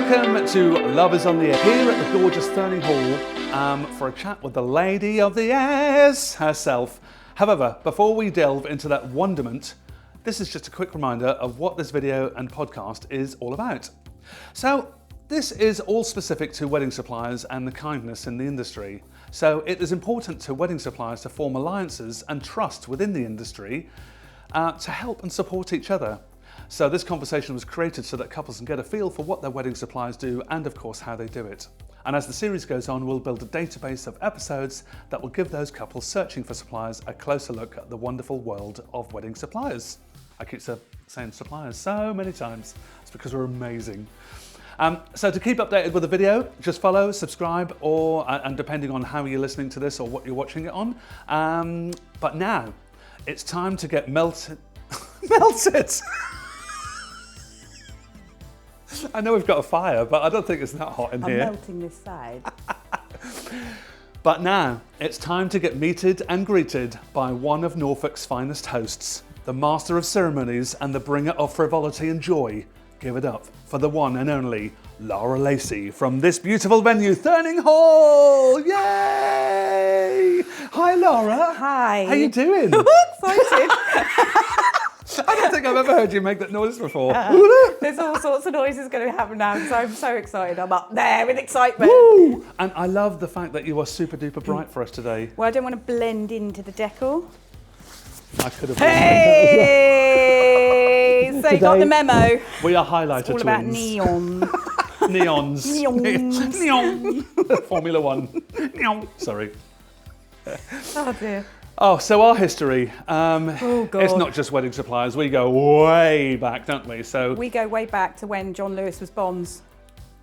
Welcome to Love is on the Air, here at the gorgeous Thurning Hall for a chat with the lady of the airs herself. However, before we delve into that wonderment, this is just a quick reminder of what this video and podcast is all about. So, this is all specific to wedding suppliers and the kindness in the industry. So it is important to wedding suppliers to form alliances and trust within the industry to help and support each other. So this conversation was created so that couples can get a feel for what their wedding suppliers do and of course how they do it. And as the series goes on, we'll build a database of episodes that will give those couples searching for suppliers a closer look at the wonderful world of wedding suppliers. I keep saying suppliers so many times. It's because we're amazing. So to keep updated with the video, just follow, subscribe, and depending on how you're listening to this or what you're watching it on. But now, it's time to get melted. Melted! I know we've got a fire, but I don't think it's that hot in here. I'm melting this side. But now, it's time to get meted and greeted by one of Norfolk's finest hosts, the master of ceremonies and the bringer of frivolity and joy. Give it up for the one and only Lara Lacey from this beautiful venue, Thurning Hall! Yay! Hi, Lara. Hi. How you doing? Excited. I don't think I've ever heard you make that noise before. There's all sorts of noises going to happen now, so I'm so excited. I'm up there with excitement. Woo! And I love the fact that you are super duper bright for us today. Well, I don't want to blend into the decor. I could have. Hey! So you got the memo. We are highlighter It's all twins. about neon. Neons. Neons. Neon. Formula One. Neon. Sorry. Oh dear. Oh, so our history. Oh God. It's not just wedding suppliers. We go way back, don't we? So We go way back to when John Lewis was Bonds.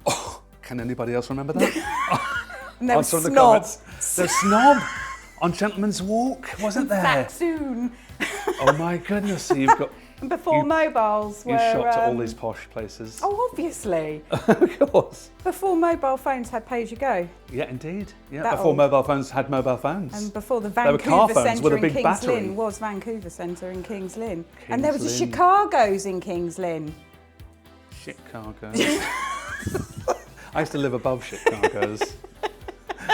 Oh, can anybody else remember that? And there was Answer in the Snob. comments. There's Snob on Gentleman's Walk, wasn't there? Back soon. Oh my goodness! So you've got. Before mobiles were... You shopped at all these posh places. Oh, obviously. Of course. Before mobile phones had pay-as-you-go. Yeah, indeed. Yeah, That before old. mobile phones had mobile phones. And before the They were car Vancouver phones with Centre a in big Kings battery. Lynn was Vancouver Centre in Kings Lynn. And there was a Kings Lynn. Chicago's in Kings Lynn. Chicago. I used to live above Chicago's.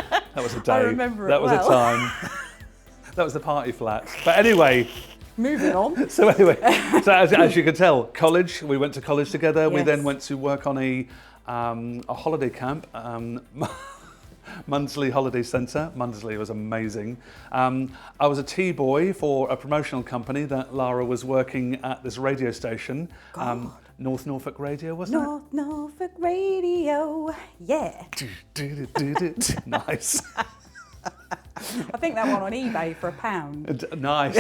That was a day. I remember it That was well. a time. That was the party flat. But anyway. Moving on. So as you can tell, college. We went to college together. We Yes. then went to work on a holiday camp, Mundsley Holiday Centre. Mundsley was amazing. I was a tea-boy for a promotional company that Lara was working at this radio station, North Norfolk Radio, wasn't North Norfolk Radio, yeah. it? Nice. I think that one on eBay for £1. Nice.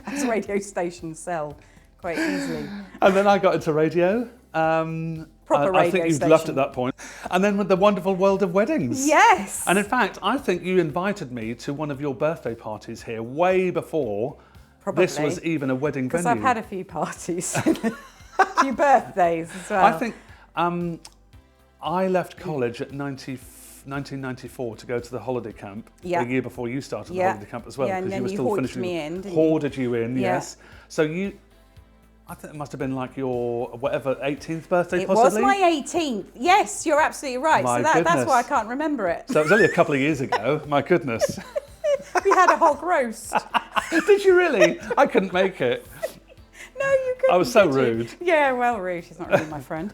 As radio stations sell quite easily. And then I got into radio. Proper I radio think you'd station. left at that point. And then with the wonderful world of weddings. Yes. And in fact, I think you invited me to one of your birthday parties here way before this was even a wedding venue. Because I've had a few parties. A few birthdays as well. I think I left college at 1994 to go to the holiday camp. Yeah. The year before you started the Yeah. holiday camp as well. Yeah, and because then you you were still hoarded finishing. me in, didn't you? Hoarded you in, Yeah. yes. So I think it must have been like your, whatever, 18th birthday It possibly? was my 18th. Yes, you're absolutely right. My So that's goodness. why I can't remember it. So it was only a couple of years ago, my goodness. We had a hog roast. Did you really? I couldn't make it. No, you couldn't. I was so did you? rude. Yeah, well, rude. She's not really my friend.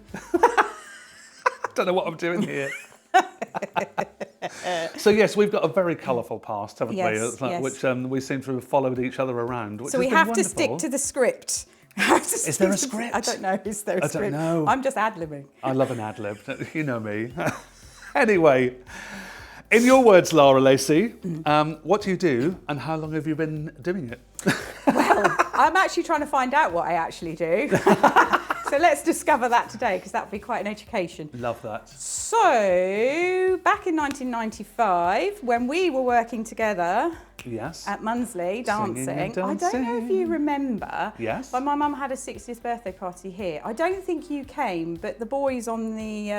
Don't know what I'm doing here. So yes, we've got a very colourful past, haven't Yes, we? It's like- yes. Which we seem to have followed each other around. Which So has we been have to stick wonderful. to the script. Is there a script? I don't know. Is there a I script? don't know. I'm just ad-libbing. I love an ad-lib. You know me. Anyway, in your words, Lara Lacey, what do you do and how long have you been doing it? Well, I'm actually trying to find out what I actually do. So let's discover that today, because that would be quite an education. Love that. So, back in 1995, when we were working together Yes. at Mundsley dancing, and I don't know if you dancing. remember, Yes. but my mum had a 60th birthday party here. I don't think you came, but the boys on the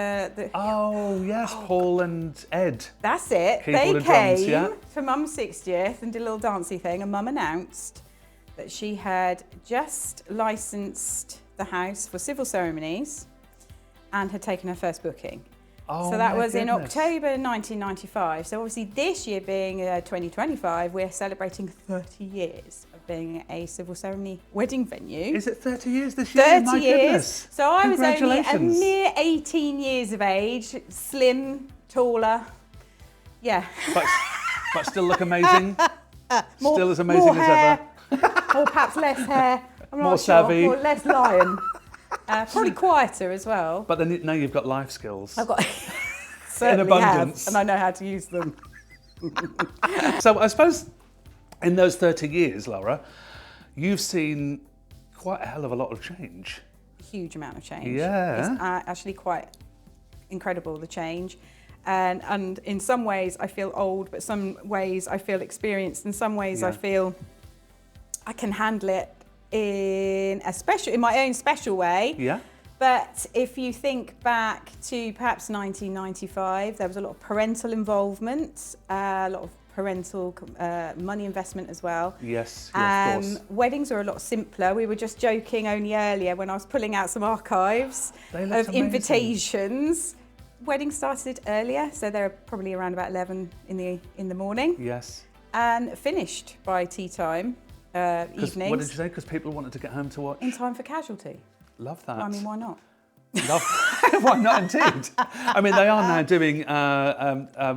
Oh, yes, Paul and Ed. that's it. Keyboard They and drums, came yeah. for Mum's 60th and did a little dancey thing, and Mum announced that she had just licensed the house for civil ceremonies and had taken her first booking. Oh, so that my was in goodness. October 1995. So obviously this year being 2025, we're celebrating 30 years of being a civil ceremony wedding venue. Is it 30 years this year? 30 My years. goodness. So I was only a Congratulations. mere 18 years of age, slim, taller. Yeah. But still look amazing. More- Still as amazing more as hair, ever. or perhaps less hair. I'm not More sure. savvy. Or less lion. Probably quieter as well. But then now you've got life skills. I've got certainly abundance. have, and I know how to use them. So I suppose in those 30 years, Lara, you've seen quite a hell of a lot of change. Huge amount of change. Yeah. It's actually quite incredible, the change. And in some ways I feel old, but some ways I feel experienced. In some ways I feel I can handle it in my own special way. Yeah. But if you think back to perhaps 1995, there was a lot of parental involvement, a lot of parental money investment as well. Yes, of course. Weddings were a lot simpler. We were just joking only earlier when I was pulling out some archives They of looked amazing. invitations. Weddings started earlier, so they're probably around about 11 in the morning, Yes. and finished by tea time, evenings. What did you say? Because people wanted to get home to watch? In time for casualty. Love that. I mean, why not? Love. Why not, indeed? I mean, they are now doing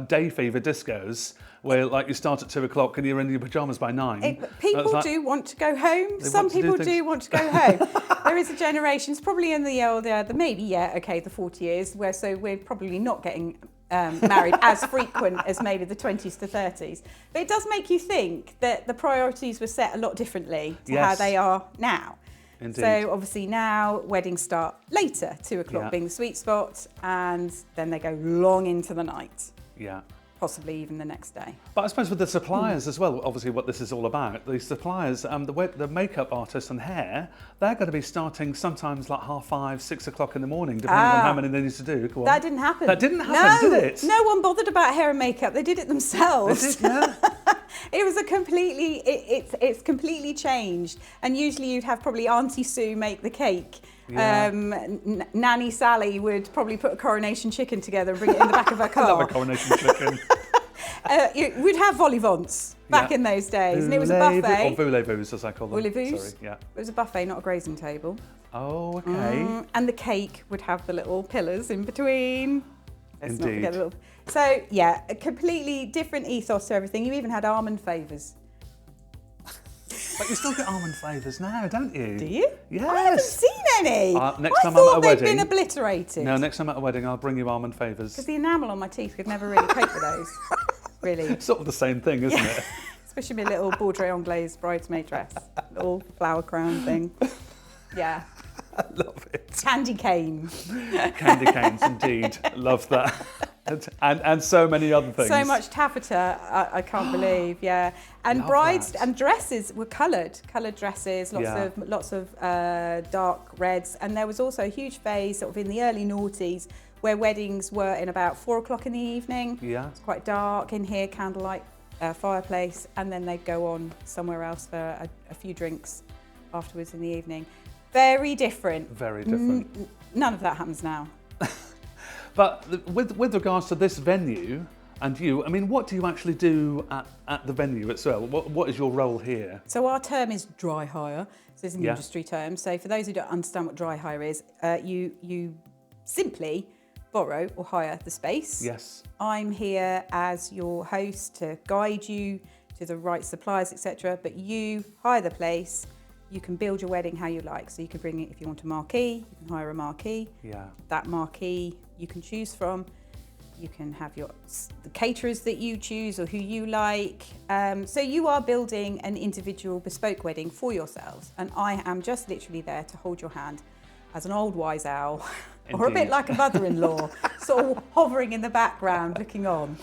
day fever discos where, like, you start at 2 o'clock and you're in your pajamas by 9. People do want to go home. Some people do want to go home. There is a generation, it's probably in the 40 years, so we're probably not getting married as frequent as maybe the 20s to 30s. But it does make you think that the priorities were set a lot differently to how they are now. Indeed. So obviously now weddings start later, 2 o'clock Yeah. being the sweet spot, and then they go long into the night, Yeah. possibly even the next day. But I suppose with the suppliers as well, obviously what this is all about, the suppliers, the makeup artists and hair, they're going to be starting sometimes like 5:30, 6 o'clock in the morning, depending on how many they need to do. Go on. That didn't happen. That didn't happen, no, did it? No one bothered about hair and makeup. They did it themselves. They did, yeah. It was it's completely changed. And usually you'd have probably Auntie Sue make the cake. Yeah. Nanny Sally would probably put a coronation chicken together and bring it in the back of her car. I love a coronation chicken. We'd have vol au vents back in those days, and it was a buffet. Or voulez-vous, as I call them. Voulez-vous? Sorry, yeah. It was a buffet, not a grazing table. Oh, okay. And the cake would have the little pillars in between. Let's not Indeed. forget the little... So, yeah, a completely different ethos to everything. You even had almond favours. But you still get almond flavours now, don't you? Do you? Yes. I haven't seen any. Next I time I'm thought at a they'd wedding. been obliterated. No, next time at a wedding, I'll bring you almond favours. Because the enamel on my teeth could never really cope with those. Really. It's sort of the same thing, isn't it? Especially my little Baudrey Anglaise bridesmaid dress. Little flower crown thing. Yeah. I love it. Candy cane. Candy canes, indeed. Love that. And so many other things. So much taffeta, I can't believe, yeah. And Love brides that. and dresses were coloured dresses, lots of dark reds. And there was also a huge phase sort of in the early noughties where weddings were in about 4 o'clock in the evening. Yeah. It's quite dark in here, candlelight fireplace, and then they'd go on somewhere else for a few drinks afterwards in the evening. Very different. Very different. None of that happens now. But with regards to this venue and you, I mean, what do you actually do at the venue itself? What is your role here? So our term is dry hire. So this is an Yeah. industry term. So for those who don't understand what dry hire is, you simply borrow or hire the space. Yes. I'm here as your host to guide you to the right suppliers, etc. But you hire the place. You can build your wedding how you like. So you can bring it, if you want a marquee, you can hire a marquee. Yeah. That marquee you can choose from. You can have the caterers that you choose or who you like. So you are building an individual bespoke wedding for yourselves. And I am just literally there to hold your hand as an old wise owl, or a bit Indeed. like a mother-in-law, sort of hovering in the background, looking on.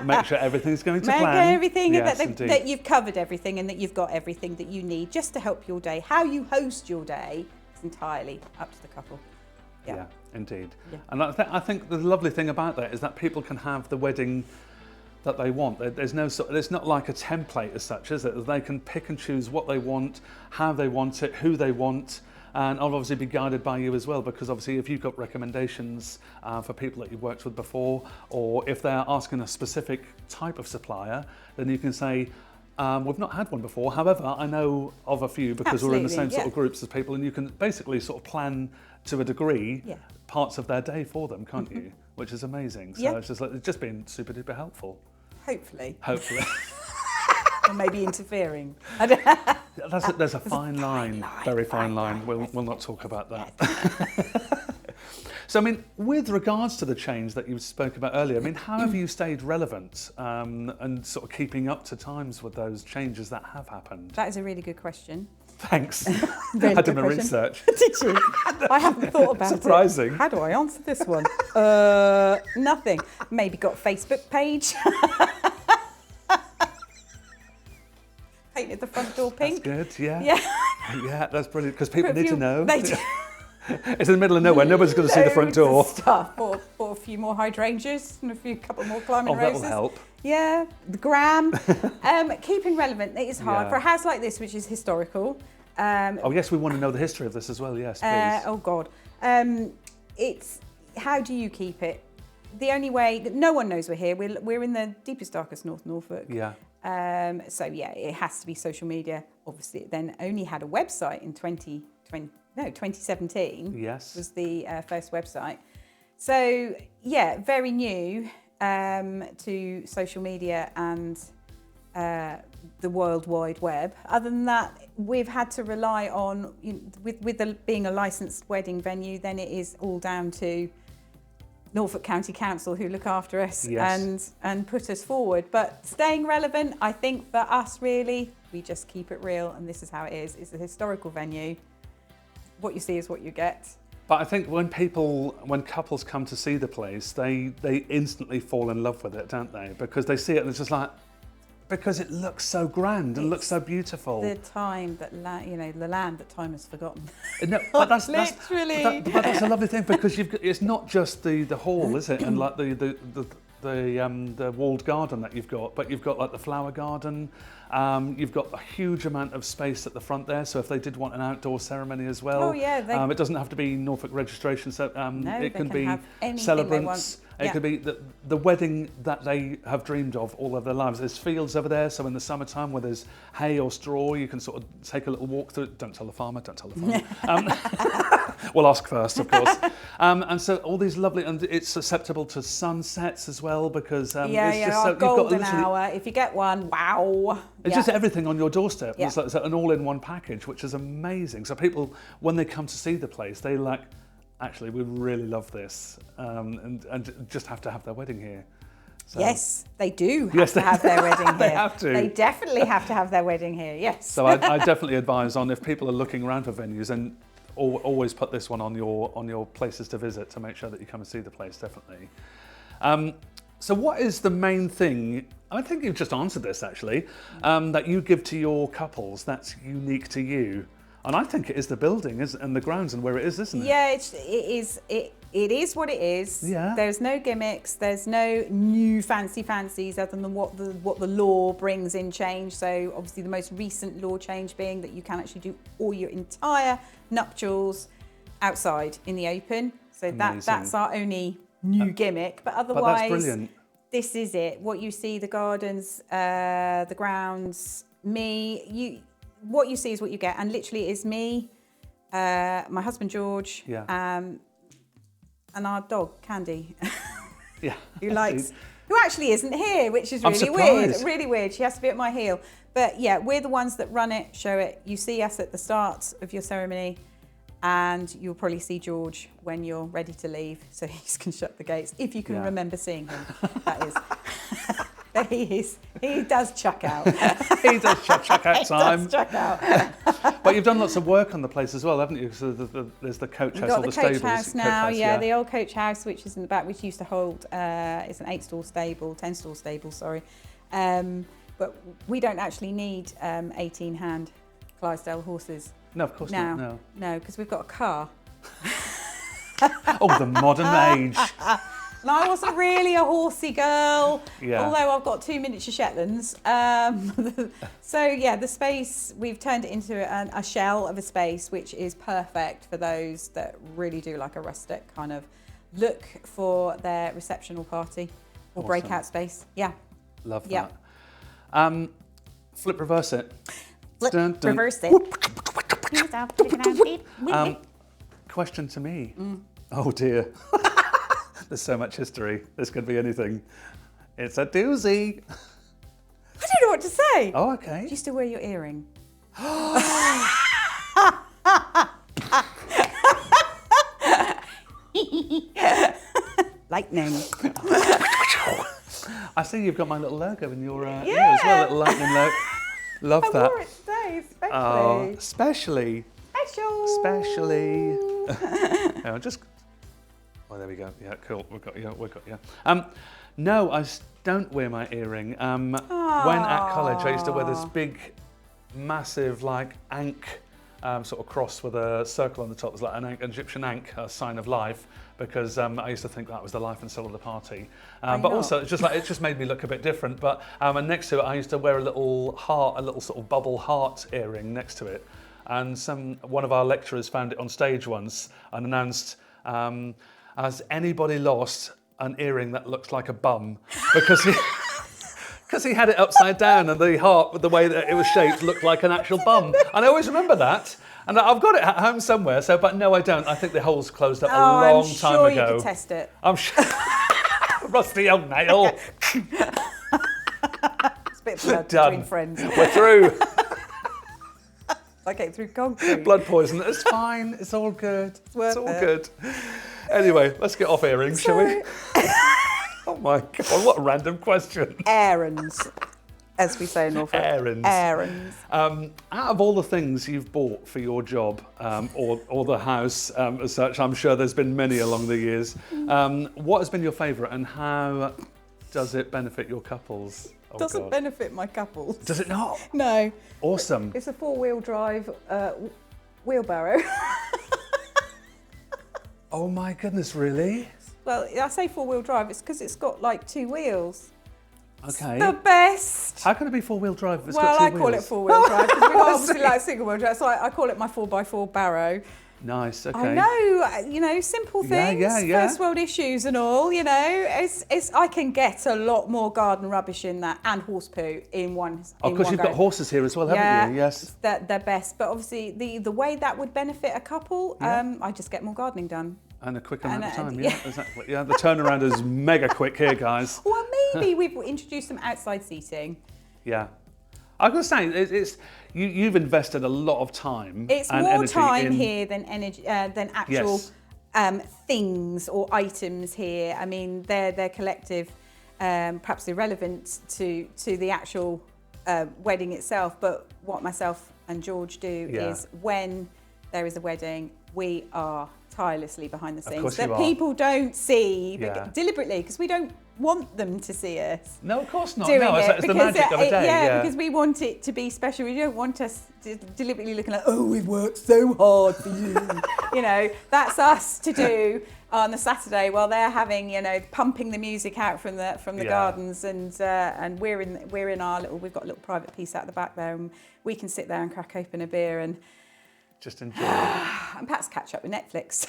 Make sure everything's going to Make plan. everything, Yes, that you've covered everything and that you've got everything that you need just to help your day. How you host your day is entirely up to the couple. Yeah, indeed. Yeah. And I think the lovely thing about that is that people can have the wedding that they want. There's no sort. It's not like a template as such, is it? They can pick and choose what they want, how they want it, who they want. And I'll obviously be guided by you as well, because obviously if you've got recommendations for people that you've worked with before, or if they're asking a specific type of supplier, then you can say, we've not had one before, however, I know of a few because we're in the same sort of groups as people, and you can basically sort of plan to a degree parts of their day for them, can't you? Which is amazing. So it's just been super duper helpful. Hopefully. Or maybe interfering. There's a fine line, very fine line. We'll not talk about that. So, I mean, with regards to the change that you spoke about earlier, I mean, how have you stayed relevant and sort of keeping up to times with those changes that have happened? That is a really good question. Thanks. I did my research. Did you? I haven't thought about Surprising. it. How do I answer this one? Nothing. Maybe got a Facebook page. Painted the front door pink. That's good, yeah. Yeah, that's brilliant, because people need to know. They do. It's in the middle of nowhere, nobody's going to see the front door. Stuff. Bought a few more hydrangeas and a couple more climbing roses. That'll help. Yeah, the gram. Keeping relevant, it is hard. For a house like this, which is historical. Yes, we want to know the history of this as well, yes, please. Oh God. It's, how do you keep it? The only way, that no one knows we're here, we're in the deepest, darkest North Norfolk. Yeah. So yeah, it has to be social media. Obviously, it then only had a website in 2017. Yes. Was the first website. So yeah, very new to social media and the World Wide Web. Other than that, we've had to rely on, with being a licensed wedding venue, then it is all down to Norfolk County Council, who look after us and put us forward. But staying relevant, I think for us really, we just keep it real, and this is how it is. It's a historical venue. What you see is what you get. But I think when couples come to see the place, they instantly fall in love with it, don't they? Because they see it and it's just like, because it looks so grand and looks so beautiful. The time that, the land that time has forgotten. No, but that's literally. But that's a lovely thing, because it's not just the hall, is it? And like the walled garden that you've got, but you've got like the flower garden. You've got a huge amount of space at the front there, so if they did want an outdoor ceremony as well, it doesn't have to be Norfolk registration, so it can be celebrants. It could be the wedding that they have dreamed of all of their lives. There's fields over there, so in the summertime where there's hay or straw, you can sort of take a little walk through it. Don't tell the farmer, We'll ask first, of course. And so all these lovely, and it's susceptible to sunsets as well, because it's just so, golden hour. If you get one, wow. It's just everything on your doorstep. It's like an all-in-one package, which is amazing. So people, when they come to see the place, they like, actually, we really love this, and just have to have their wedding here. So. Yes, they do have to have their wedding here. They have to. They definitely have to have their wedding here, yes. So I definitely advise on, if people are looking around for venues, and always put this one on your places to visit, to make sure that you come and see the place, definitely. So what is the main thing, I think you've just answered this actually, that you give to your couples that's unique to you? And I think it is the building and the grounds and where it is, isn't it? Yeah, it is what it is. Yeah. There's no gimmicks. There's no new fancies other than what the law brings in change. So obviously the most recent law change being that you can actually do all your entire nuptials outside in the open. So that's our only new gimmick. But otherwise, but that's brilliant. This is it. What you see, the gardens, the grounds, what you see is what you get, and literally it is me, my husband George, and our dog Candy, who actually isn't here, which is really weird. She has to be at my heel, but yeah, we're the ones that run it, show it. You see us at the start of your ceremony, and you'll probably see George when you're ready to leave, so he can shut the gates if you can remember seeing him. That is. He does chuck out. He does chuck out time. He does chuck out. But you've done lots of work on the place as well, haven't you? So there's the coach house, all the stables. We've got the coach house now, the old coach house, which is in the back, which used to hold, it's an 10-stall stable, sorry. But we don't actually need 18-hand Clydesdale horses. No, of course not. No, because we've got a car. Oh, the modern age. And I wasn't really a horsey girl, Yeah. although I've got 2 miniature Shetlands. So yeah, the space, we've turned it into a shell of a space, which is perfect for those that really do like a rustic kind of look for their reception or party or breakout space. Yeah. Love Yeah. that. Flip reverse it. Flip, Dun, dun. reverse it. Question to me. Oh dear. There's so much history. This could be anything. It's a doozy. I don't know what to say. Oh, okay. Do you still wear your earring? Lightning. I see you've got my little logo in your ear as well, little lightning logo. Love I that. wore it today, especially. Oh, especially. Special. Oh, just. Oh, there we go. Yeah, cool. We've got you. No, I don't wear my earring. When at college, I used to wear this big, massive, like ankh sort of cross with a circle on the top. It was like an Egyptian ankh, a sign of life, because I used to think that was the life and soul of the party. But also, it's just like it just made me look a bit different. But and next to it, I used to wear a little heart, a little sort of bubble heart earring next to it. And one of our lecturers found it on stage once and announced, "Has anybody lost an earring that looks like a bum?" Because he had it upside down and the heart, with the way that it was shaped, looked like an actual bum. And I always remember that. And I've got it at home somewhere. But no, I don't. I think the hole's closed up a long time ago. I'm sure you could test it. I'm sure. Rusty old nail. It's a bit of blood Done. between friends. We're through. I came through concrete. Blood poison. It's fine. It's all good. It's all it. good. Anyway, let's get off earrings, shall we? Oh my God, what a random question. Errands, as we say in Norfolk. Errands. Out of all the things you've bought for your job or the house as such, I'm sure there's been many along the years. What has been your favourite and how does it benefit your couples? Oh, Doesn't benefit my couples. Does it not? No. Awesome. It's a 4-wheel drive wheelbarrow. Oh my goodness, really? Well, I say 4-wheel drive, it's because it's got like 2 wheels. Okay. The best. How can it be 4-wheel drive if it's got 2 Well, I wheels? call it 4-wheel drive because we obviously like single-wheel drive, so I call it my 4x4 barrow. Nice, okay. I know, simple things, Yeah. first world issues and all, I can get a lot more garden rubbish in that and horse poo in one Oh, because you've got horses here as well, haven't you? Yes. They're best, but obviously the way that would benefit a couple, I just get more gardening done. And a quick amount of time, exactly. Yeah, the turnaround is mega quick here, guys. Well, maybe we've introduced some outside seating. Yeah. I was going to say, you've invested a lot of time. It's and more energy time here than energy than actual things or items here. I mean, they're collective, perhaps irrelevant to the actual wedding itself. But what myself and George do is when there is a wedding, we are tirelessly behind the scenes that people don't see deliberately because we don't want them to see us. No, of course not. Doing no, it's the magic of a day. Yeah, because we want it to be special. We don't want us deliberately looking like, oh, we've worked so hard for you. That's us to do on the Saturday while they're having, pumping the music out from the gardens, and we're in our little. We've got a little private piece out the back there, and we can sit there and crack open a beer and just enjoy. And perhaps catch up with Netflix.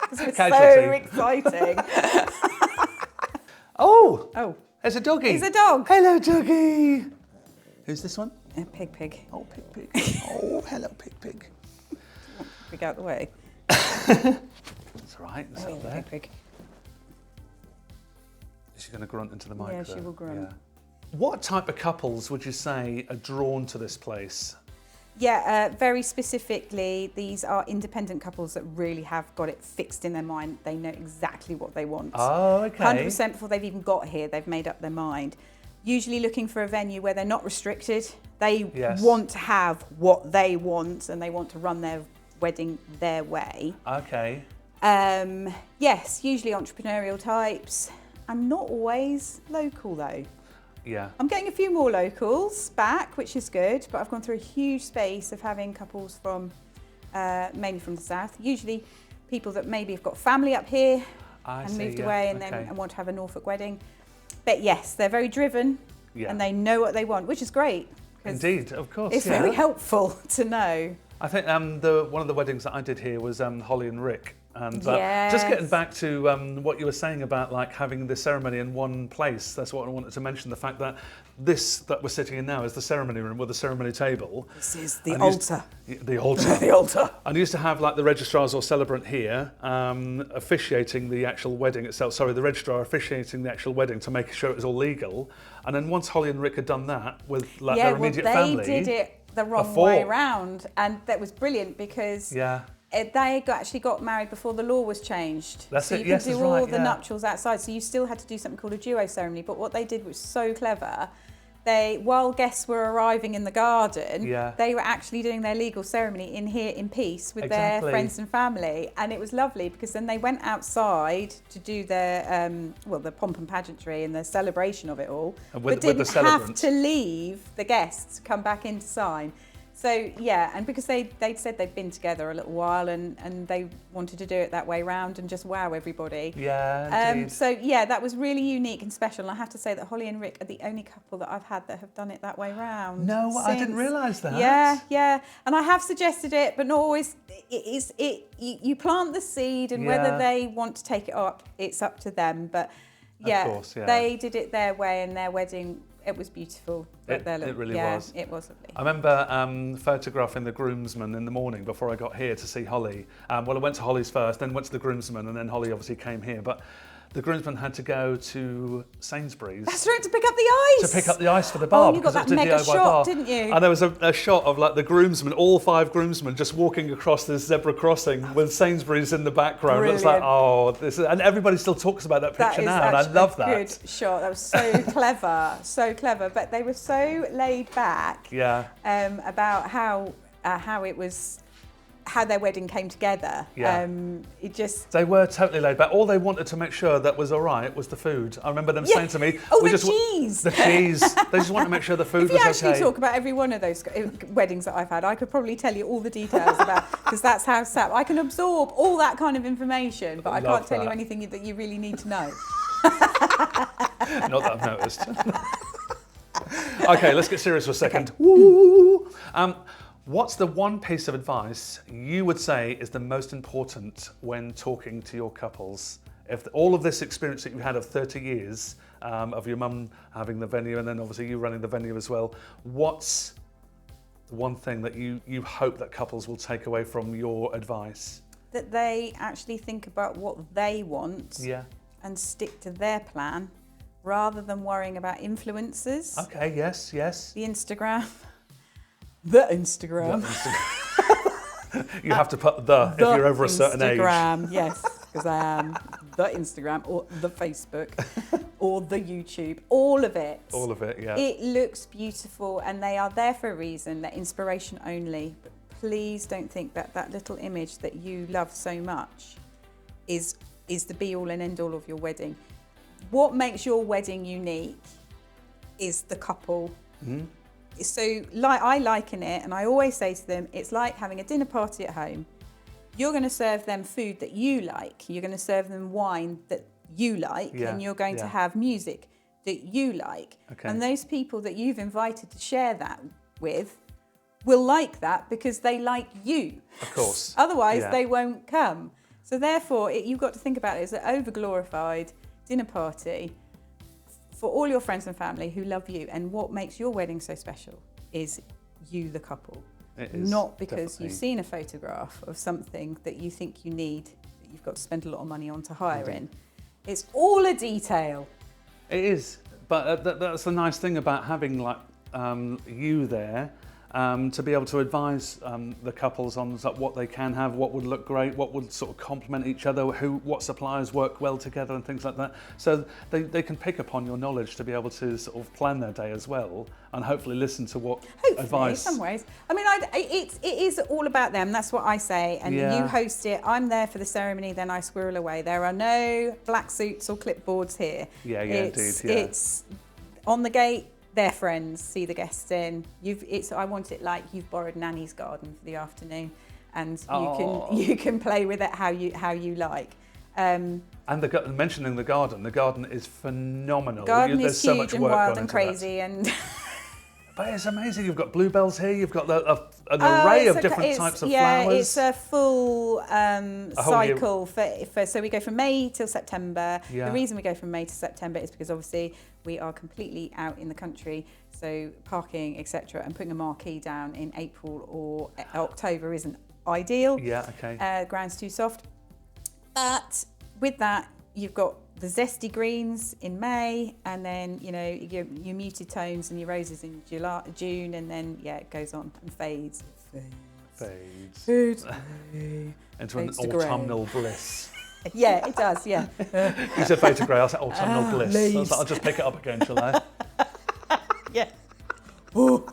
Because it's so exciting. Oh, there's a doggy. He's a dog. Hello, doggy. Who's this one? Pig. Oh, Pig. Oh, hello, Pig. Pig out the way. That's all right. It's up there. Pig. Is she going to grunt into the mic? Yeah, she will grunt. Yeah. What type of couples would you say are drawn to this place? Yeah, very specifically, these are independent couples that really have got it fixed in their mind. They know exactly what they want. Oh, okay. 100% before they've even got here, they've made up their mind. Usually looking for a venue where they're not restricted. They want to have what they want and they want to run their wedding their way. Okay. Yes, usually entrepreneurial types and not always local though. Yeah. I'm getting a few more locals back, which is good, but I've gone through a huge space of having couples from, mainly from the south, usually people that maybe have got family up here, and moved away and want to have a Norfolk wedding. But yes, they're very driven and they know what they want, which is great. Indeed, of course. It's very helpful to know. I think one of the weddings that I did here was Holly and Rick. And just getting back to what you were saying about like having the ceremony in one place, that's what I wanted to mention, the fact that this that we're sitting in now is the ceremony room with the ceremony table. This is the altar. The altar. The altar. And I used to have like the registrars or celebrant here officiating the actual wedding itself. Sorry, the registrar officiating the actual wedding to make sure it was all legal. And then once Holly and Rick had done that with like their immediate family. They did it the wrong way round, and that was brilliant because they actually got married before the law was changed. That's so it. You Yes, could do all the nuptials outside, so you still had to do something called a duo ceremony. But what they did was so clever. While guests were arriving in the garden, they were actually doing their legal ceremony in here in peace with their friends and family, and it was lovely because then they went outside to do their the pomp and pageantry and the celebration of it all, but didn't have to leave the guests to come back in to sign. So and because they'd said they'd been together a little while and they wanted to do it that way round and just wow everybody. So that was really unique and special. And I have to say that Holly and Rick are the only couple that I've had that have done it that way round. No, I didn't realise that. Yeah. And I have suggested it, but not always. You plant the seed, and whether they want to take it up, it's up to them. But of course, they did it their way, and their wedding. It was beautiful. It really was. It was lovely. I remember photographing the groomsmen in the morning before I got here to see Holly. I went to Holly's first, then went to the groomsmen, and then Holly obviously came here. But the groomsmen had to go to Sainsbury's. That's right, to pick up the ice. To pick up the ice for the bar. Oh, you got that mega shot, didn't you? And there was a shot of like the groomsmen, all 5 groomsmen, just walking across this zebra crossing with Sainsbury's in the background. Brilliant. It's like, and everybody still talks about that picture now, and I love that. Good shot. That was so clever, so clever. But they were so laid back. About how it was. How their wedding came together. They were totally laid back. All they wanted to make sure that was all right was the food. I remember them saying to me, cheese. The cheese. They just want to make sure the food was okay. If you actually talk about every one of those weddings that I've had, I could probably tell you all the details about, because that's how I can absorb all that kind of information, but I can't tell you anything that you really need to know. Not that I've noticed. Okay, let's get serious for a second. Woo! What's the one piece of advice you would say is the most important when talking to your couples? If all of this experience that you had of 30 years of your mum having the venue and then obviously you running the venue as well, what's the one thing that you hope that couples will take away from your advice? That they actually think about what they want and stick to their plan rather than worrying about influencers. Okay, yes. The Instagram. The Instagram. You have to put the if you're over a certain age. Instagram, yes, because I am. The Instagram or the Facebook or the YouTube, all of it. All of it, yeah. It looks beautiful and they are there for a reason. They're inspiration only. But please don't think that that little image that you love so much is the be all and end all of your wedding. What makes your wedding unique is the couple. Mm-hmm. So I liken it, and I always say to them, it's like having a dinner party at home. You're going to serve them food that you like. You're going to serve them wine that you like, and you're going to have music that you like. Okay. And those people that you've invited to share that with will like that because they like you. Of course. Otherwise, they won't come. So therefore, you've got to think about it as an over-glorified dinner party for all your friends and family who love you. And what makes your wedding so special is you, the couple. It is, not because you've seen a photograph of something that you think you need, that you've got to spend a lot of money on to hire in. It's all a detail. It is, but that's the nice thing about having like you there, to be able to advise the couples on what they can have, what would look great, what would sort of complement each other, what suppliers work well together and things like that. So they can pick upon your knowledge to be able to sort of plan their day as well and hopefully listen to what advice. In some ways. I mean, it is all about them. That's what I say. And you host it. I'm there for the ceremony, then I squirrel away. There are no black suits or clipboards here. It's on the gate. Their friends, see the guests in. I want it like you've borrowed Nanny's garden for the afternoon, and you can play with it how you like. And mentioning the garden is phenomenal. The garden is so huge much and work wild gone and into crazy, that. and But it's amazing. You've got bluebells here. You've got an array of different types of flowers. Yeah, it's a full cycle for. So we go from May till September. Yeah. The reason we go from May to September is because obviously we are completely out in the country, so parking, etc., and putting a marquee down in April or October isn't ideal. Yeah. Okay. Ground's too soft. But with that, you've got the zesty greens in May, and then your muted tones and your roses in June, and then it goes on and fades. Into an autumnal bliss. Yeah, it does. Yeah. You said fade to grey. I said autumnal bliss. I was Leaves. like, I'll just pick it up again, shall I? Yeah. Oh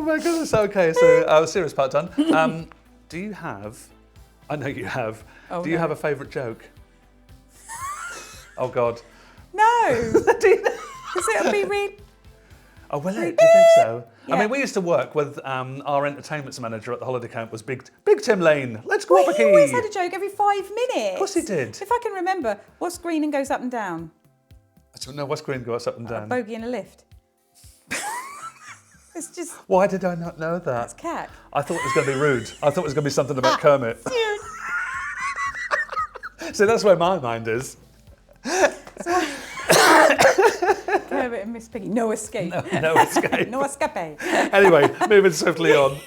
my goodness. Okay, so serious part done. Do you have? I know you have. Oh, do you have a favourite joke? Oh God. No. Do you know? Because it'll be really. Oh, will it? Do you think so? Yeah. I mean, we used to work with our entertainments manager at the holiday camp was Big Tim Lane. Let's go up a He key. always had a joke every 5 minutes. Of course he did. If I can remember, what's green and goes up and down? I don't know what's green goes up and A down. bogey in a lift. It's just. Why did I not know that? That's cat. I thought it was going to be rude. I thought it was going to be something about Kermit. So that's where my mind is. Kermit and Miss Piggy. No escape. No escape. No escape. Anyway, moving swiftly on.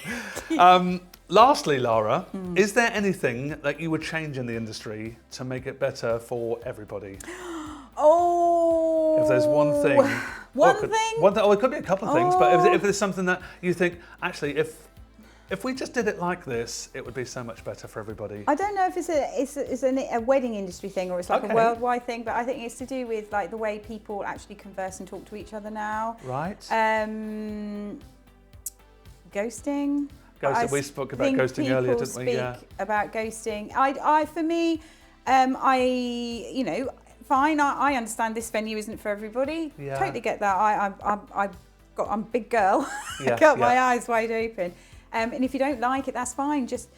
Lastly, Lara, is there anything that you would change in the industry to make it better for everybody? Oh. If there's one thing. One thing? It could be a couple of things, but if there's something that you think, actually, if we just did it like this, it would be so much better for everybody. I don't know if it's a wedding industry thing or it's like a worldwide thing, but I think it's to do with like the way people actually converse and talk to each other now. Right. Ghosting. We spoke about ghosting earlier, didn't we? Yeah. About ghosting. For me, fine. I understand this venue isn't for everybody. Yeah. Totally get that. I'm a big girl. Yeah, I got my eyes wide open. And if you don't like it, that's fine. Just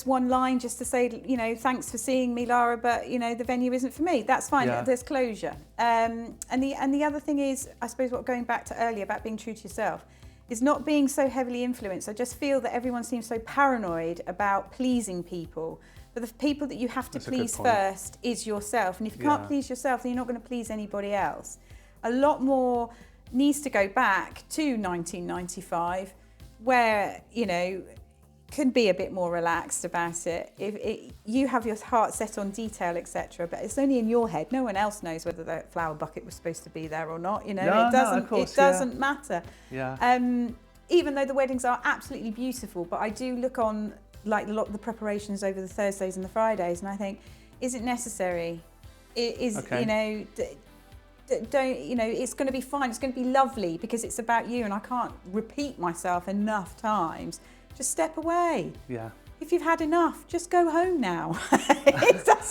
one line, just to say, thanks for seeing me, Lara, but the venue isn't for me. That's fine. Yeah. There's closure. And the other thing is, I suppose, going back to earlier about being true to yourself, is not being so heavily influenced. I just feel that everyone seems so paranoid about pleasing people. But the people that you have to please first is yourself. And if you can't please yourself, then you're not going to please anybody else. A lot more needs to go back to 1995, where, can be a bit more relaxed about it. If you have your heart set on detail, etc., but it's only in your head. No one else knows whether the flower bucket was supposed to be there or not. It doesn't matter. Yeah. Even though the weddings are absolutely beautiful, but I do look on like a lot of the preparations over the Thursdays and the Fridays, and I think, is it necessary? It's going to be fine. It's going to be lovely because it's about you, and I can't repeat myself enough times. Just step away. Yeah. If you've had enough, just go home now.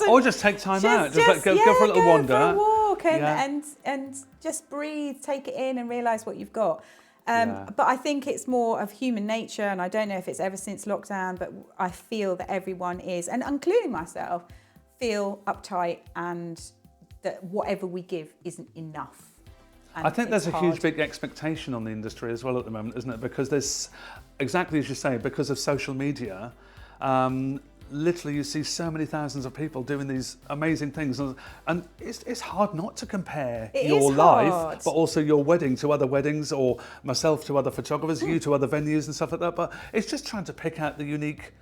Or just take time out. Just go for a little wander. Go for a walk and just breathe, take it in and realise what you've got. But I think it's more of human nature, and I don't know if it's ever since lockdown, but I feel that everyone is, and including myself, feel uptight and that whatever we give isn't enough. I think there's a huge big expectation on the industry as well at the moment, isn't it? Because there's, exactly as you say, because of social media, literally you see so many thousands of people doing these amazing things, and it's hard not to compare your life, but also your wedding to other weddings, or myself to other photographers, you to other venues and stuff like that. But it's just trying to pick out the unique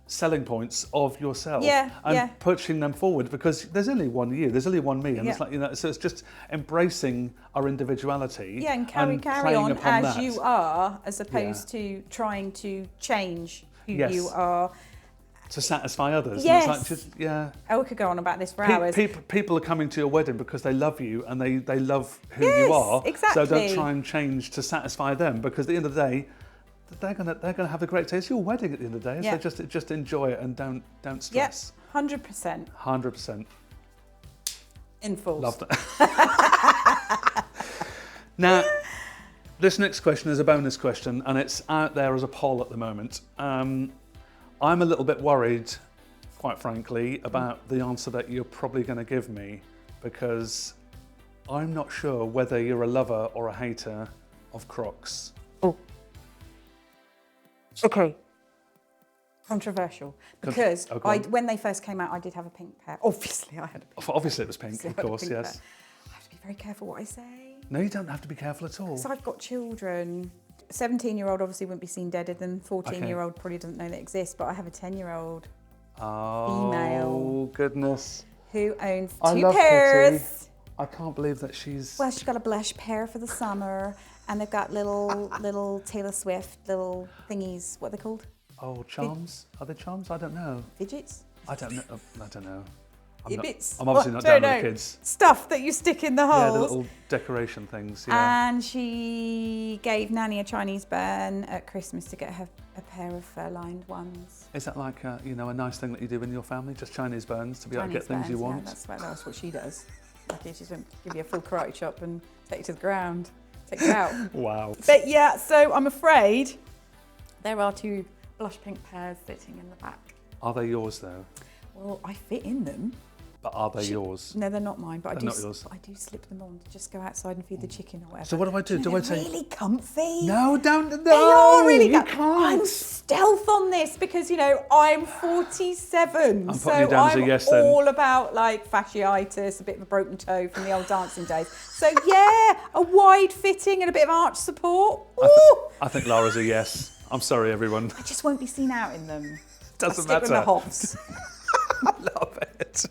selling points of yourself and pushing them forward, because there's only one you, there's only one me, and it's like, so it's just embracing our individuality and carry on as you are, as opposed to trying to change who you are to satisfy others. Yes. And it's like we could go on about this for hours. People are coming to your wedding because they love you and they love who you are. Exactly. So don't try and change to satisfy them, because at the end of the day, they're gonna have a great day. It's your wedding at the end of the day, so just enjoy it and don't stress. 100%. 100%. In full. Love that. Now, this next question is a bonus question, and it's out there as a poll at the moment. I'm a little bit worried, quite frankly, about the answer that you're probably going to give me, because I'm not sure whether you're a lover or a hater of Crocs. Oh. Okay. Controversial. Because when they first came out, I did have a pink pair. Obviously, I had a pink Obviously, it was pink, of course, yes. I have to be very careful what I say. No, you don't have to be careful at all. Because I've got children. 17-year-old obviously wouldn't be seen deader than 14-year-old probably doesn't know they exist, but I have a 10-year-old female. Oh, goodness. Who owns I 2 love pairs. Kitty. I can't believe that she's... Well, she's got a blush pair for the summer, and they've got little Taylor Swift little thingies. What are they called? Oh, charms? Are they charms? I don't know. Fidgets? I don't know. I don't know. Bits. I'm obviously not down with the kids. Stuff that you stick in the holes. Yeah, the little decoration things. Yeah. And she gave Nanny a Chinese burn at Christmas to get her a pair of fur-lined ones. Is that like a nice thing that you do in your family? Just Chinese burns to be able to get things you want? Yeah, that's what she does. Like, she's going to give you a full karate chop and take you to the ground, take you out. Wow. But yeah, so I'm afraid there are 2 blush pink pairs sitting in the back. Are they yours though? Well, I fit in them. But are they yours? No, they're not mine. But They're not yours. I do slip them on to just go outside and feed the chicken or whatever. So what do I do? Do I say really comfy? No, don't. No, they are really you comfy. can't. I'm stealth on this because I'm 47. I'm putting you down as a yes then. all about like fasciitis, a bit of a broken toe from the old dancing days. So yeah, a wide fitting and a bit of arch support. I think Lara's a yes. I'm sorry, everyone. I just won't be seen out in them. Doesn't I'll stick matter. with the hops. I love it.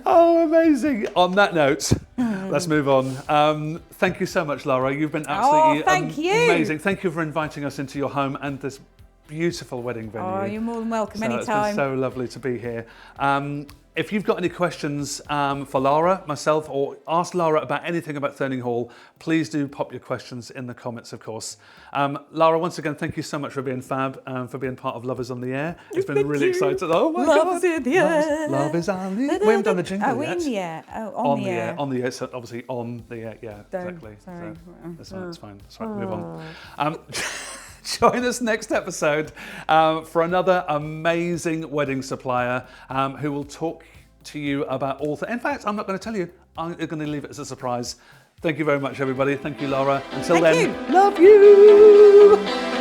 Oh, amazing. On that note, let's move on. Thank you so much, Lara. You've been absolutely amazing. Thank you for inviting us into your home and this beautiful wedding venue. Oh, you're more than welcome anytime. It's been so lovely to be here. If you've got any questions for Lara, myself, or ask Lara about anything about Thurning Hall, please do pop your questions in the comments, of course. Lara, once again, thank you so much for being fab, for being part of Love is on the Air. It's been really exciting. Oh my God. Love is in the air. Love is on the air. We haven't done the jingle yet. In the air. Oh, on the air. On the air, so obviously on the air. Yeah, exactly. Sorry. So, that's fine. That's right, move on. Join us next episode for another amazing wedding supplier who will talk to you about all things. In fact, I'm not going to tell you. I'm going to leave it as a surprise. Thank you very much, everybody. Thank you, Lara. Until then, love you.